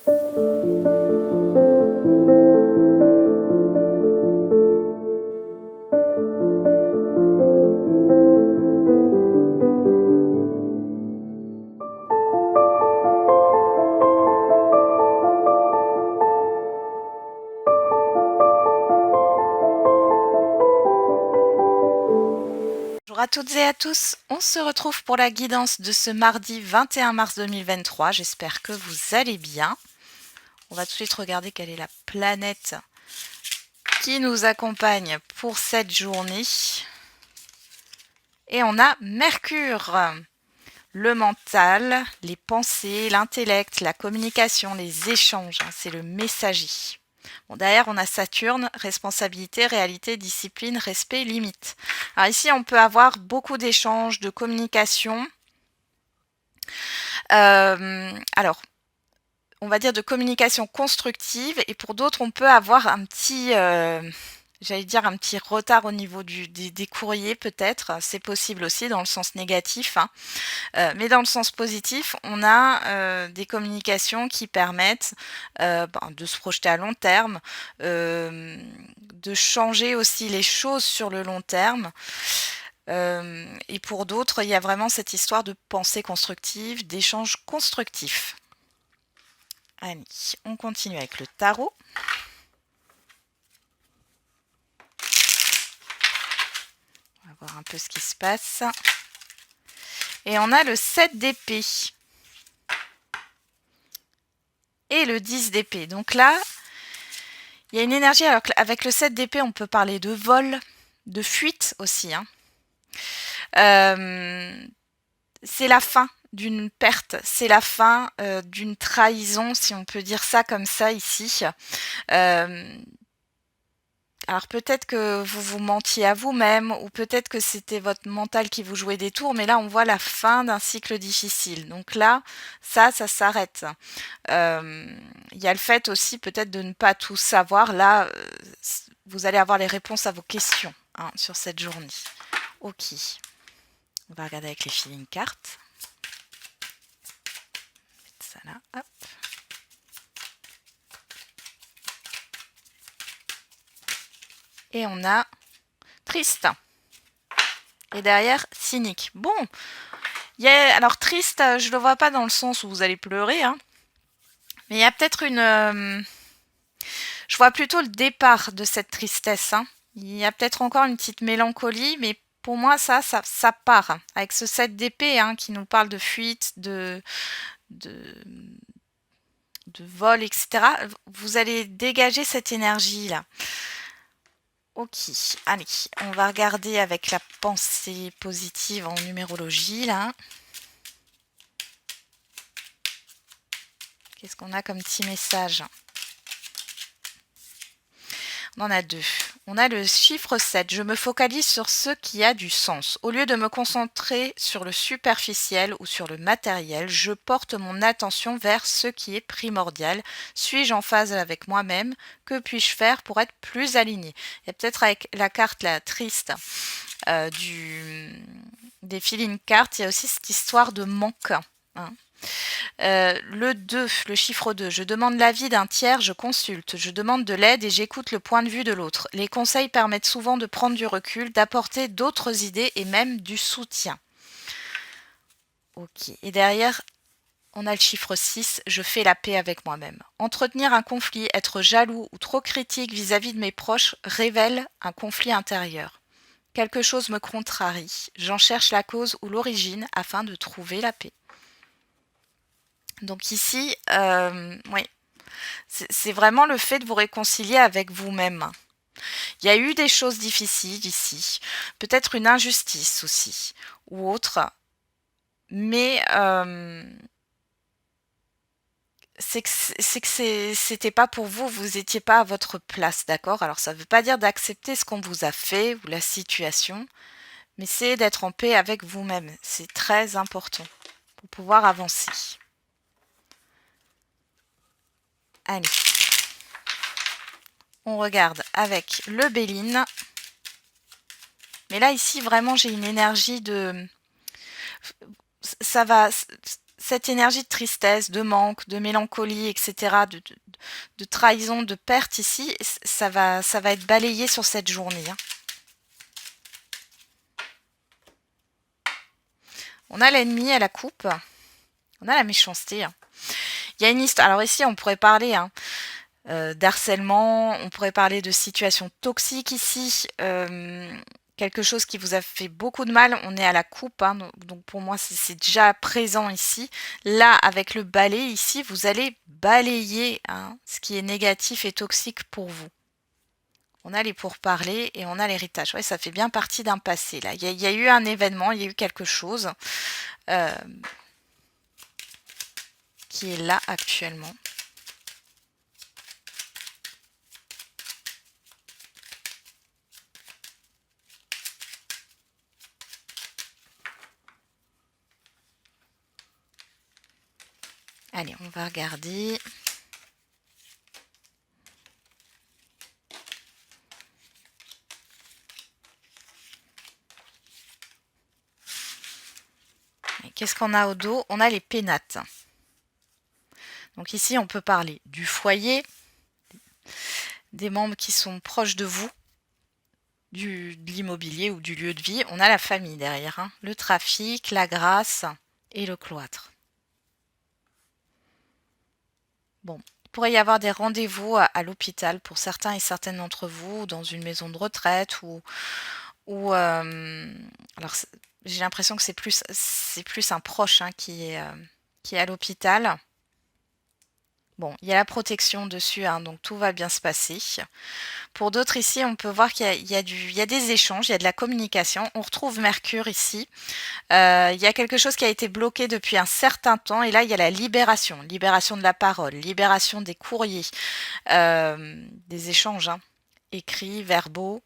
Bonjour à toutes et à tous, on se retrouve pour la guidance de ce mardi 21 mars 2023, j'espère que vous allez bien. On va tout de suite regarder quelle est la planète qui nous accompagne pour cette journée. Et on a Mercure, le mental, les pensées, l'intellect, la communication, les échanges, c'est le messager. Bon, derrière, on a Saturne, responsabilité, réalité, discipline, respect, limite. Alors ici, on peut avoir beaucoup d'échanges, de communication. Alors, on va dire de communication constructive, et pour d'autres, on peut avoir un petit, j'allais dire un petit retard au niveau des courriers peut-être. C'est possible aussi dans le sens négatif, hein. Mais dans le sens positif, on a des communications qui permettent de se projeter à long terme, de changer aussi les choses sur le long terme. Et pour d'autres, il y a vraiment cette histoire de pensée constructive, d'échange constructif. Allez, on continue avec le tarot. On va voir un peu ce qui se passe. Et on a le 7 d'épée. Et le 10 d'épée. Donc là, il y a une énergie. Alors avec le 7 d'épée, on peut parler de vol, de fuite aussi, hein. C'est la fin d'une perte, c'est la fin d'une trahison, si on peut dire ça comme ça ici. Alors peut-être que vous vous mentiez à vous-même, ou peut-être que c'était votre mental qui vous jouait des tours, mais là on voit la fin d'un cycle difficile. Donc là, ça s'arrête. Il y a le fait aussi peut-être de ne pas tout savoir. Là, vous allez avoir les réponses à vos questions, hein, sur cette journée. Ok. On va regarder avec les feeling cartes. Mettre ça là, hop. Et on a triste. Et derrière, cynique. Bon, alors triste, je le vois pas dans le sens où vous allez pleurer, hein. Mais il y a peut-être une... je vois plutôt le départ de cette tristesse, hein. Il y a peut-être encore une petite mélancolie, mais pour moi, ça part. Avec ce 7 d'épée, hein, qui nous parle de fuite, de vol, etc. Vous allez dégager cette énergie-là. Ok, allez, on va regarder avec la pensée positive en numérologie, là. Qu'est-ce qu'on a comme petit message? On en a deux. On a le chiffre 7. Je me focalise sur ce qui a du sens. Au lieu de me concentrer sur le superficiel ou sur le matériel, je porte mon attention vers ce qui est primordial. Suis-je en phase avec moi-même? Que puis-je faire pour être plus aligné? Il y a peut-être avec la carte la triste des feeling cards, il y a aussi cette histoire de manque, hein. Le 2, le chiffre 2, je demande l'avis d'un tiers, je consulte, je demande de l'aide et j'écoute le point de vue de l'autre. Les conseils permettent souvent de prendre du recul, d'apporter d'autres idées et même du soutien. Ok, et derrière, on a le chiffre 6, je fais la paix avec moi-même. Entretenir un conflit, être jaloux ou trop critique vis-à-vis de mes proches révèle un conflit intérieur. Quelque chose me contrarie, j'en cherche la cause ou l'origine afin de trouver la paix. Donc ici, oui, c'est vraiment le fait de vous réconcilier avec vous-même. Il y a eu des choses difficiles ici, peut-être une injustice aussi, ou autre, mais c'est que c'était pas pour vous, vous étiez pas à votre place, d'accord? Alors ça veut pas dire d'accepter ce qu'on vous a fait ou la situation, mais c'est d'être en paix avec vous-même. C'est très important pour pouvoir avancer. Allez. On regarde avec le Béline. Mais là, ici, vraiment, j'ai une énergie de... Ça va... cette énergie de tristesse, de manque, de mélancolie, etc., de trahison, de perte ici, ça va être balayé sur cette journée, hein. On a l'ennemi à la coupe, on a la méchanceté, hein. Il y a une histoire. Alors ici, on pourrait parler d'harcèlement, on pourrait parler de situation toxique ici, quelque chose qui vous a fait beaucoup de mal. On est à la coupe, hein, donc pour moi, c'est déjà présent ici. Là, avec le balai ici, vous allez balayer, hein, ce qui est négatif et toxique pour vous. On a les pourparlers et on a l'héritage. Ouais, ça fait bien partie d'un passé, là. Il y a eu un événement, il y a eu quelque chose qui est là actuellement. Allez, on va regarder. Qu'est-ce qu'on a au dos? On a les pénates. Donc ici, on peut parler du foyer, des membres qui sont proches de vous, de l'immobilier ou du lieu de vie. On a la famille derrière, hein, le trafic, la grâce et le cloître. Bon, il pourrait y avoir des rendez-vous à l'hôpital pour certains et certaines d'entre vous, dans une maison de retraite alors j'ai l'impression que c'est plus un proche, hein, qui est à l'hôpital. Bon, il y a la protection dessus, hein, donc tout va bien se passer. Pour d'autres ici, on peut voir qu'il y a des échanges, il y a de la communication. On retrouve Mercure ici. Il y a quelque chose qui a été bloqué depuis un certain temps et là, il y a la libération. Libération de la parole, libération des courriers, des échanges, hein, écrits, verbaux,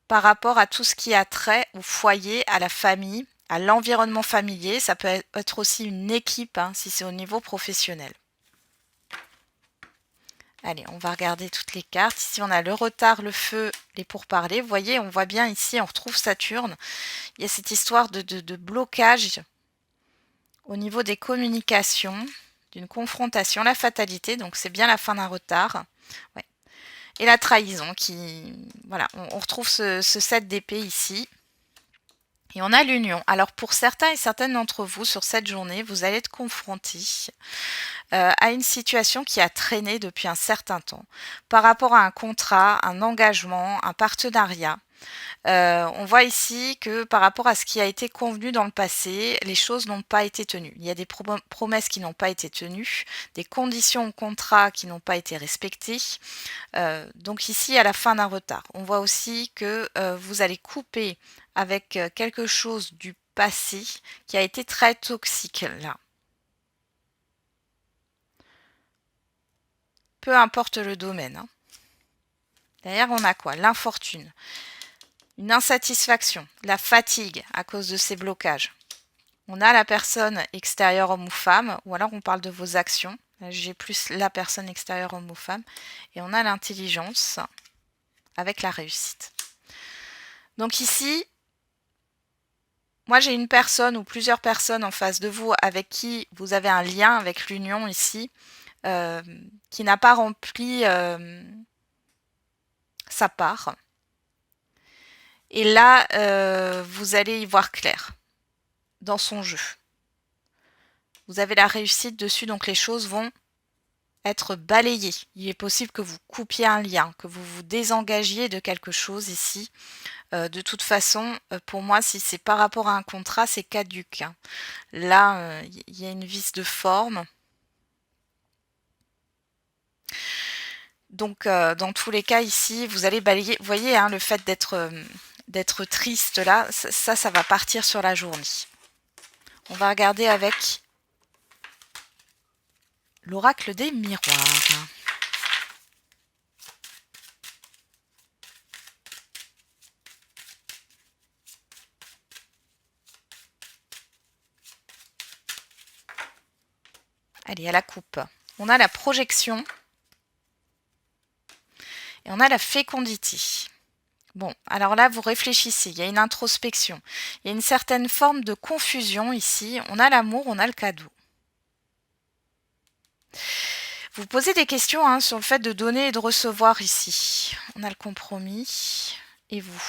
par rapport à tout ce qui a trait au foyer, à la famille, à l'environnement familier. Ça peut être aussi une équipe, hein, si c'est au niveau professionnel. Allez, on va regarder toutes les cartes. Ici, on a le retard, le feu, les pourparlers. Vous voyez, on voit bien ici, on retrouve Saturne. Il y a cette histoire de blocage au niveau des communications, d'une confrontation, la fatalité. Donc, c'est bien la fin d'un retard. Ouais. Et la trahison qui... Voilà, on retrouve ce 7 d'épée ici. Et on a l'union. Alors pour certains et certaines d'entre vous, sur cette journée, vous allez être confrontés à une situation qui a traîné depuis un certain temps par rapport à un contrat, un engagement, un partenariat. On voit ici que par rapport à ce qui a été convenu dans le passé, les choses n'ont pas été tenues. Il y a des promesses qui n'ont pas été tenues, des conditions au contrat qui n'ont pas été respectées. Donc ici, à la fin d'un retard. On voit aussi que vous allez couper avec quelque chose du passé qui a été très toxique là. Peu importe le domaine, hein. Derrière, on a quoi? L'infortune, une insatisfaction, la fatigue à cause de ces blocages. On a la personne extérieure homme ou femme, ou alors on parle de vos actions. J'ai plus la personne extérieure homme ou femme. Et on a l'intelligence avec la réussite. Donc ici, moi j'ai une personne ou plusieurs personnes en face de vous avec qui vous avez un lien avec l'union ici, qui n'a pas rempli sa part. Et là, vous allez y voir clair dans son jeu. Vous avez la réussite dessus, donc les choses vont être balayées. Il est possible que vous coupiez un lien, que vous vous désengagiez de quelque chose ici. De toute façon, pour moi, si c'est par rapport à un contrat, c'est caduc, hein. Là, il y a une vis de forme. Donc, dans tous les cas, ici, vous allez balayer. Vous voyez, hein, le fait d'être triste, là, ça va partir sur la journée. On va regarder avec l'oracle des miroirs. Allez, à la coupe. On a la projection et on a la fécondité. Bon, alors là, vous réfléchissez, il y a une introspection, il y a une certaine forme de confusion ici. On a l'amour, on a le cadeau. Vous posez des questions hein, sur le fait de donner et de recevoir ici. On a le compromis. Et vous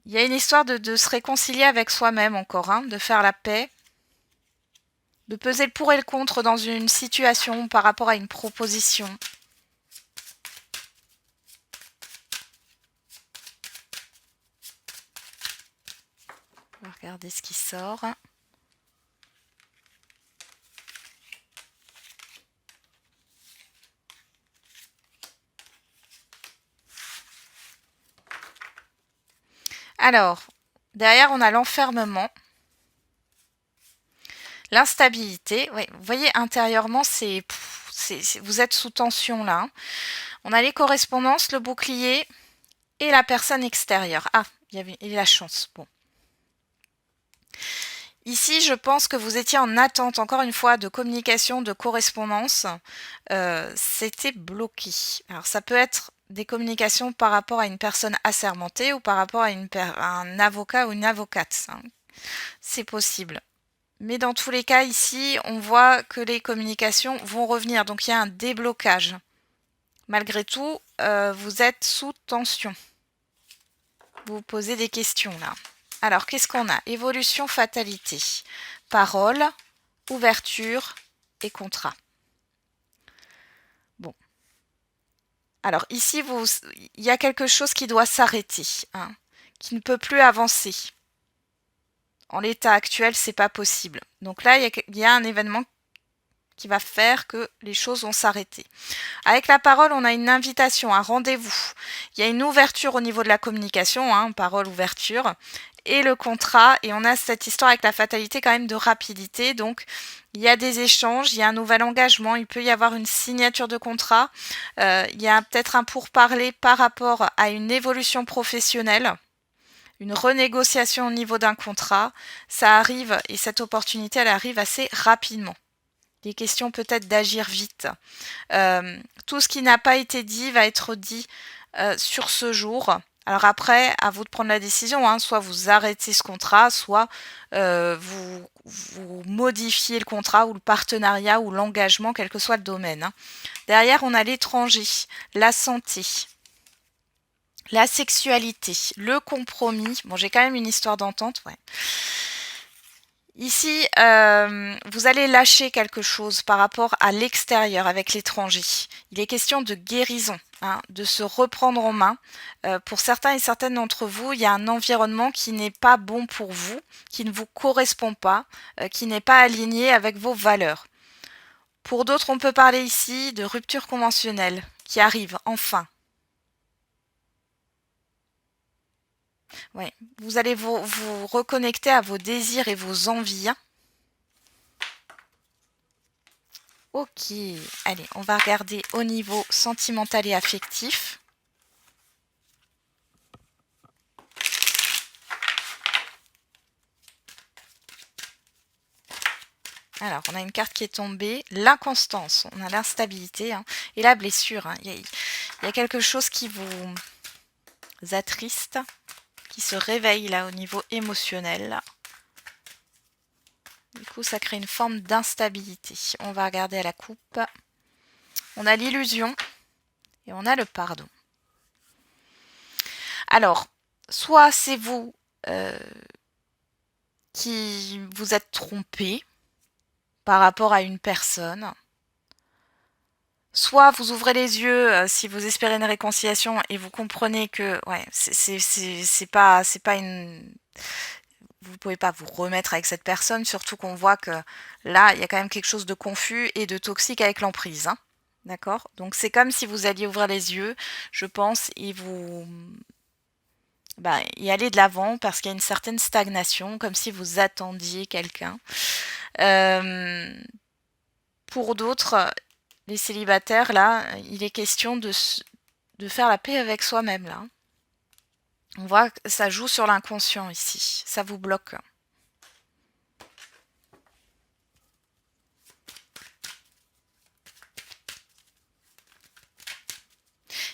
il y a une histoire de se réconcilier avec soi-même encore, hein, de faire la paix, de peser le pour et le contre dans une situation par rapport à une proposition. On va regarder ce qui sort. Alors, derrière, on a l'enfermement. L'instabilité, oui, vous voyez intérieurement, vous êtes sous tension là. On a les correspondances, le bouclier et la personne extérieure. Ah, il y a la chance. Bon. Ici, je pense que vous étiez en attente, encore une fois, de communication, de correspondance. C'était bloqué. Alors, ça peut être des communications par rapport à une personne assermentée ou par rapport à un avocat ou une avocate. Hein. C'est possible. Mais dans tous les cas, ici, on voit que les communications vont revenir. Donc, il y a un déblocage. Malgré tout, vous êtes sous tension. Vous vous posez des questions là. Alors, qu'est-ce qu'on a? Évolution, fatalité. Parole, ouverture et contrat. Bon. Alors, ici, il y a quelque chose qui doit s'arrêter, hein, qui ne peut plus avancer. En l'état actuel, c'est pas possible. Donc là, il y a un événement qui va faire que les choses vont s'arrêter. Avec la parole, on a une invitation, un rendez-vous. Il y a une ouverture au niveau de la communication, hein, parole, ouverture, et le contrat. Et on a cette histoire avec la fatalité quand même de rapidité. Donc, il y a des échanges, il y a un nouvel engagement, il peut y avoir une signature de contrat. Il y a peut-être un pourparler par rapport à une évolution professionnelle. Une renégociation au niveau d'un contrat, ça arrive et cette opportunité, elle arrive assez rapidement. Il est question peut-être d'agir vite. Tout ce qui n'a pas été dit va être dit sur ce jour. Alors après, à vous de prendre la décision. Hein. Soit vous arrêtez ce contrat, soit vous modifiez le contrat ou le partenariat ou l'engagement, quel que soit le domaine. Hein. Derrière, on a l'étranger, la santé, la sexualité, le compromis. Bon, j'ai quand même une histoire d'entente, ouais. Ici, vous allez lâcher quelque chose par rapport à l'extérieur avec l'étranger. Il est question de guérison, hein, de se reprendre en main. Pour certains et certaines d'entre vous, il y a un environnement qui n'est pas bon pour vous, qui ne vous correspond pas, qui n'est pas aligné avec vos valeurs. Pour d'autres, on peut parler ici de rupture conventionnelle qui arrive enfin. Ouais. Vous allez vous reconnecter à vos désirs et vos envies. Ok, allez, on va regarder au niveau sentimental et affectif. Alors, on a une carte qui est tombée, l'inconstance, on a l'instabilité hein, et la blessure. Hein. Il y a quelque chose qui vous attriste, qui se réveille là au niveau émotionnel. Du coup, ça crée une forme d'instabilité. On va regarder à la coupe. On a l'illusion et on a le pardon. Alors, soit c'est vous qui vous êtes trompé par rapport à une personne, soit vous ouvrez les yeux si vous espérez une réconciliation et vous comprenez que ouais, c'est pas une vous pouvez pas vous remettre avec cette personne, surtout qu'on voit que là, il y a quand même quelque chose de confus et de toxique avec l'emprise. Hein. D'accord? Donc c'est comme si vous alliez ouvrir les yeux, je pense, et vous y aller de l'avant parce qu'il y a une certaine stagnation, comme si vous attendiez quelqu'un. Pour d'autres, les célibataires, là, il est question de faire la paix avec soi-même, là. On voit que ça joue sur l'inconscient ici. Ça vous bloque.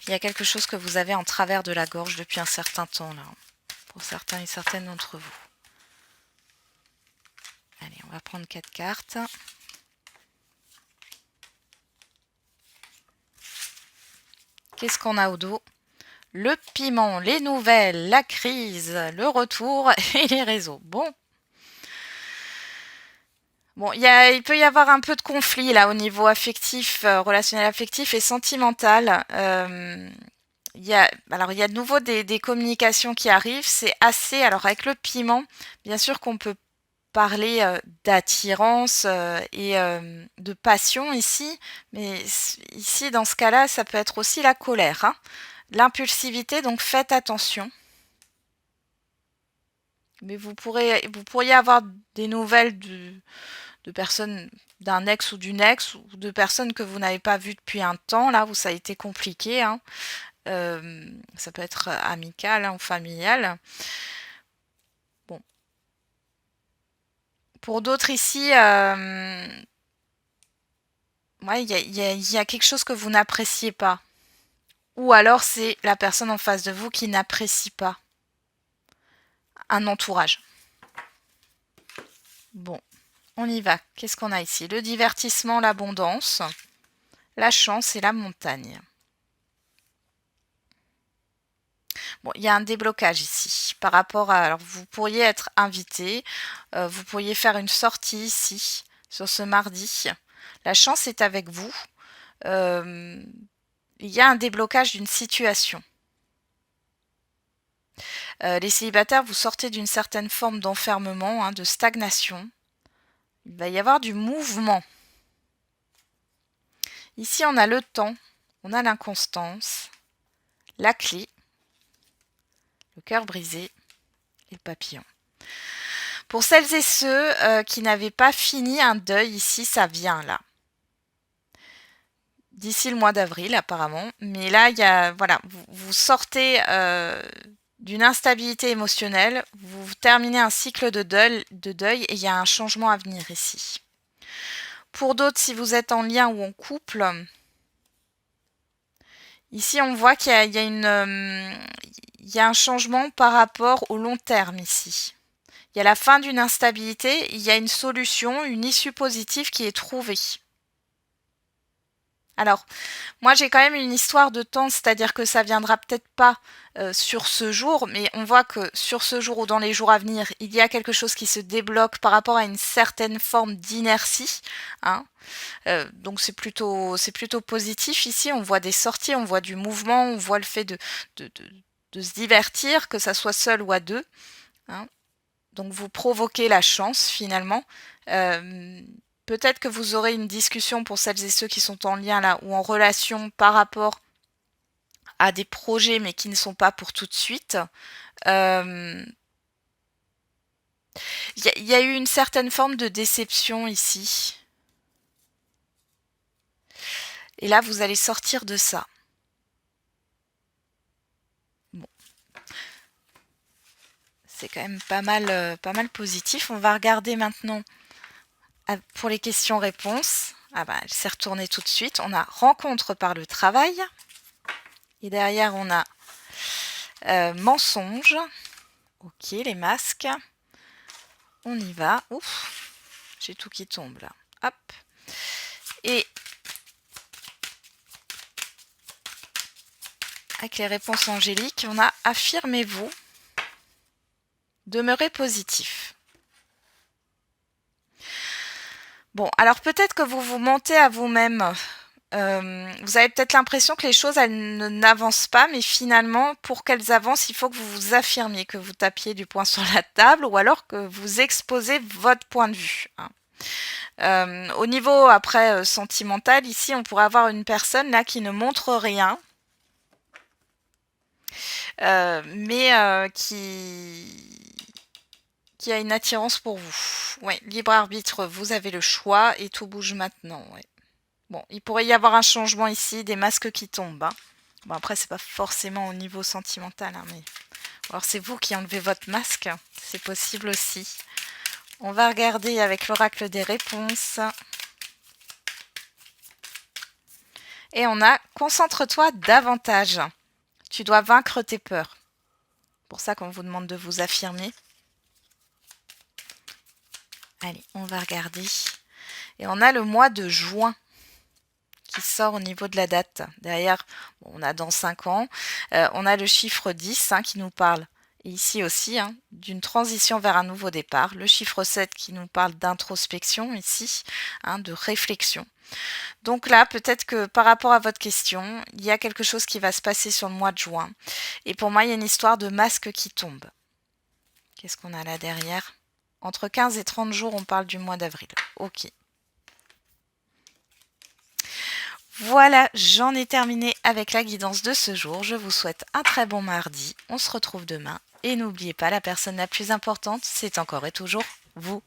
Il y a quelque chose que vous avez en travers de la gorge depuis un certain temps là, pour certains et certaines d'entre vous. Allez, on va prendre 4 cartes. Qu'est-ce qu'on a au dos? Le piment, les nouvelles, la crise, le retour et les réseaux. Bon, il peut y avoir un peu de conflit là au niveau affectif, relationnel affectif et sentimental. Alors il y a de nouveau des communications qui arrivent. C'est assez. Alors avec le piment, bien sûr qu'on peut parler d'attirance et de passion ici, mais ici dans ce cas-là, ça peut être aussi la colère, hein. L'impulsivité, donc faites attention. Mais vous pourriez avoir des nouvelles de personnes, d'un ex ou d'une ex, ou de personnes que vous n'avez pas vues depuis un temps, là où ça a été compliqué, hein. Ça peut être amical, hein, ou familial. Bon. Pour d'autres ici, ouais, il y a quelque chose que vous n'appréciez pas. Ou alors c'est la personne en face de vous qui n'apprécie pas un entourage. Bon, on y va. Qu'est-ce qu'on a ici? Le divertissement, l'abondance, la chance et la montagne. Bon, il y a un déblocage ici par rapport à... Alors, vous pourriez être invité, vous pourriez faire une sortie ici, sur ce mardi. La chance est avec vous. Il y a un déblocage d'une situation. Les célibataires, vous sortez d'une certaine forme d'enfermement, hein, de stagnation. Il va y avoir du mouvement. Ici, on a le temps, on a l'inconstance, la clé, le cœur brisé et le papillon. Pour celles et ceux qui n'avaient pas fini un deuil, ici, ça vient là. D'ici le mois d'avril, apparemment. Mais là, il y a, voilà, vous sortez d'une instabilité émotionnelle, vous terminez un cycle de deuil et il y a un changement à venir ici. Pour d'autres, si vous êtes en lien ou en couple, ici on voit qu'il y a un changement par rapport au long terme ici. Il y a la fin d'une instabilité, il y a une solution, une issue positive qui est trouvée. Alors, moi j'ai quand même une histoire de temps, c'est-à-dire que ça viendra peut-être pas sur ce jour, mais on voit que sur ce jour ou dans les jours à venir, il y a quelque chose qui se débloque par rapport à une certaine forme d'inertie, hein. Donc c'est plutôt positif ici, on voit des sorties, on voit du mouvement, on voit le fait de se divertir, que ça soit seul ou à deux, hein. Donc vous provoquez la chance finalement. Peut-être que vous aurez une discussion pour celles et ceux qui sont en lien là ou en relation par rapport à des projets mais qui ne sont pas pour tout de suite. Il y a eu une certaine forme de déception ici. Et là, vous allez sortir de ça. Bon. C'est quand même pas mal positif. On va regarder maintenant pour les questions-réponses. Ah bah, elle s'est retournée tout de suite. On a rencontre par le travail. Et derrière, on a mensonge. Ok, les masques. On y va. Ouf, j'ai tout qui tombe là. Hop. Et avec les réponses angéliques, on a affirmez-vous. Demeurez positif. Bon, alors peut-être que vous vous mentez à vous-même. Vous avez peut-être l'impression que les choses, elles n'avancent pas, mais finalement, pour qu'elles avancent, il faut que vous vous affirmiez, que vous tapiez du poing sur la table, ou alors que vous exposez votre point de vue, hein. Au niveau, après, sentimental, ici, on pourrait avoir une personne là qui ne montre rien, mais qui a une attirance pour vous. Ouais, libre arbitre, vous avez le choix et tout bouge maintenant. Ouais. Bon, il pourrait y avoir un changement ici, des masques qui tombent, hein. Bon, après, c'est pas forcément au niveau sentimental, hein, mais... Alors, c'est vous qui enlevez votre masque, c'est possible aussi. On va regarder avec l'oracle des réponses. Et on a concentre-toi davantage. Tu dois vaincre tes peurs. C'est pour ça qu'on vous demande de vous affirmer. Allez, on va regarder. Et on a le mois de juin qui sort au niveau de la date. Derrière, on a dans 5 ans. On a le chiffre 10 qui nous parle, et ici aussi, d'une transition vers un nouveau départ. Le chiffre 7 qui nous parle d'introspection ici, de réflexion. Donc là, peut-être que par rapport à votre question, il y a quelque chose qui va se passer sur le mois de juin. Et pour moi, il y a une histoire de masque qui tombe. Qu'est-ce qu'on a là derrière? Entre 15 et 30 jours, on parle du mois d'avril. Ok. Voilà, j'en ai terminé avec la guidance de ce jour. Je vous souhaite un très bon mardi. On se retrouve demain. Et n'oubliez pas, la personne la plus importante, c'est encore et toujours vous.